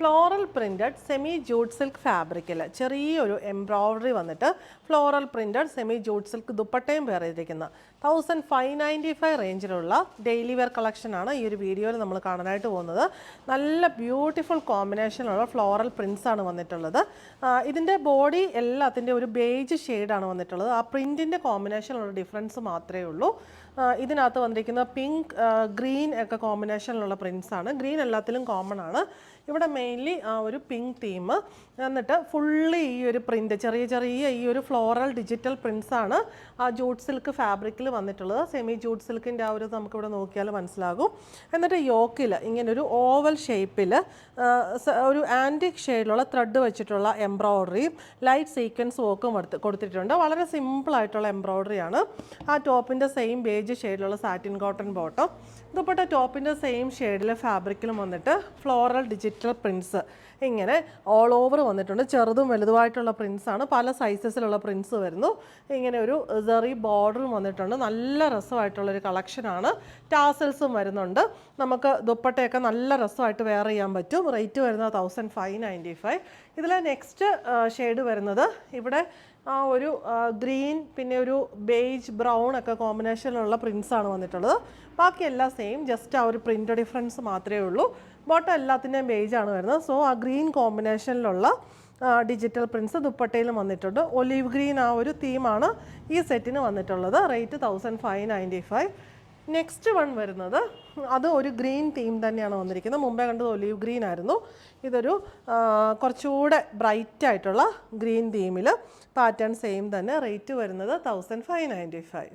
Floral printed semi jute silk ഫാബ്രിക്കിൽ ചെറിയൊരു embroidery വന്നിട്ട് floral printed semi jute silk ദുപ്പട്ടയും വെയർ ചെയ്തിരിക്കുന്ന 1595 റേഞ്ചിലുള്ള ഡെയിലി വെയർ കളക്ഷനാണ് ഈ ഒരു വീഡിയോയിൽ നമ്മൾ കാണാനായിട്ട് പോകുന്നത്. നല്ല ബ്യൂട്ടിഫുൾ കോമ്പിനേഷനുള്ള ഫ്ലോറൽ പ്രിൻസ് ആണ് വന്നിട്ടുള്ളത്. ഇതിൻ്റെ ബോഡി എല്ലാത്തിൻ്റെ ഒരു ബേജ് ഷെയ്ഡാണ് വന്നിട്ടുള്ളത്. ആ പ്രിൻറ്റിൻ്റെ കോമ്പിനേഷനുള്ള ഡിഫറൻസ് മാത്രമേ ഉള്ളൂ. ഇതിനകത്ത് വന്നിരിക്കുന്ന പിങ്ക് ഗ്രീൻ ഒക്കെ കോമ്പിനേഷനിലുള്ള പ്രിൻസ് ആണ്. ഗ്രീൻ എല്ലാത്തിലും കോമൺ ആണ്. ഇവിടെ മെയിൻലി ആ ഒരു പിങ്ക് തീം, എന്നിട്ട് ഫുള്ളി ഈ ഒരു പ്രിൻറ്റ് ചെറിയ ചെറിയ ഈ ഒരു ഫ്ലോറൽ ഡിജിറ്റൽ പ്രിൻസ് ആണ് ആ ജൂട്ട് സിൽക്ക് ഫാബ്രിക്കിൽ വന്നിട്ടുള്ളത്. സെമി ജൂട്ട് സിൽക്കിൻ്റെ ആ ഒരു നമുക്കിവിടെ നോക്കിയാൽ മനസ്സിലാകും. എന്നിട്ട് യോക്കിൽ ഇങ്ങനൊരു ഓവൽ ഷേപ്പിൽ ഒരു ആൻറ്റിക് ഷെയ്ഡിലുള്ള ത്രെഡ് വെച്ചിട്ടുള്ള എംബ്രോയ്ഡറിയും ലൈറ്റ് സീക്വൻസ് വർക്കും കൊടുത്തിട്ടുണ്ട്. വളരെ സിമ്പിളായിട്ടുള്ള എംബ്രോയ്ഡറിയാണ്. ആ ടോപ്പിൻ്റെ സെയിം ബേജ് ഷെയ്ഡിലുള്ള സാറ്റിൻ കോട്ടൺ ബോട്ടം, ദുപ്പട്ട ടോപ്പിൻ്റെ സെയിം ഷെയ്ഡിൽ ഫാബ്രിക്കിലും വന്നിട്ട് ഫ്ലോറൽ ഡിജിറ്റൽ പ്രിൻസ് ഇങ്ങനെ ഓൾ ഓവർ വന്നിട്ടുണ്ട്. ചെറുതും വലുതുമായിട്ടുള്ള പ്രിൻസാണ്. പല സൈസസിലുള്ള പ്രിൻസ് വരുന്നു. ഇങ്ങനെ ഒരു സെറി ബോർഡറും വന്നിട്ടുണ്ട്. നല്ല രസമായിട്ടുള്ളൊരു കളക്ഷനാണ്. ടാസൽസും വരുന്നുണ്ട്. നമുക്ക് ദുപ്പട്ടയൊക്കെ നല്ല രസമായിട്ട് വെയർ ചെയ്യാൻ പറ്റും. റേറ്റ് വരുന്നത് 1595. ഇതിലെ നെക്സ്റ്റ് ഷെയ്ഡ് വരുന്നത് ഇവിടെ ആ ഒരു ഗ്രീൻ പിന്നെ ഒരു ബേജ് ബ്രൗൺ ഒക്കെ കോമ്പിനേഷനിലുള്ള പ്രിൻസാണ് വന്നിട്ടുള്ളത്. ബാക്കിയെല്ലാം സെയിം, ജസ്റ്റ് ആ ഒരു പ്രിൻ്റ് ഡിഫറൻസ് മാത്രമേ ഉള്ളൂ. ബോട്ടം എല്ലാത്തിൻ്റെയും ബേജാണ് വരുന്നത്. സോ ആ ഗ്രീൻ കോമ്പിനേഷനിലുള്ള ഡിജിറ്റൽ പ്രിൻസ് ദുപ്പട്ടയിലും വന്നിട്ടുണ്ട്. ഒലീവ് ഗ്രീൻ ആ ഒരു തീമാണ് ഈ സെറ്റിന് വന്നിട്ടുള്ളത്. റേറ്റ് 1595. നെക്സ്റ്റ് വൺ വരുന്നത് അത് ഒരു ഗ്രീൻ തീം തന്നെയാണ് വന്നിരിക്കുന്നത്. മുമ്പേ കണ്ടത് ഒലീവ് ഗ്രീൻ ആയിരുന്നു. ഇതൊരു കുറച്ചുകൂടെ ബ്രൈറ്റ് ആയിട്ടുള്ള ഗ്രീൻ തീമിൽ പാറ്റേൺ സെയിം തന്നെ. റേറ്റ് വരുന്നത് 1595.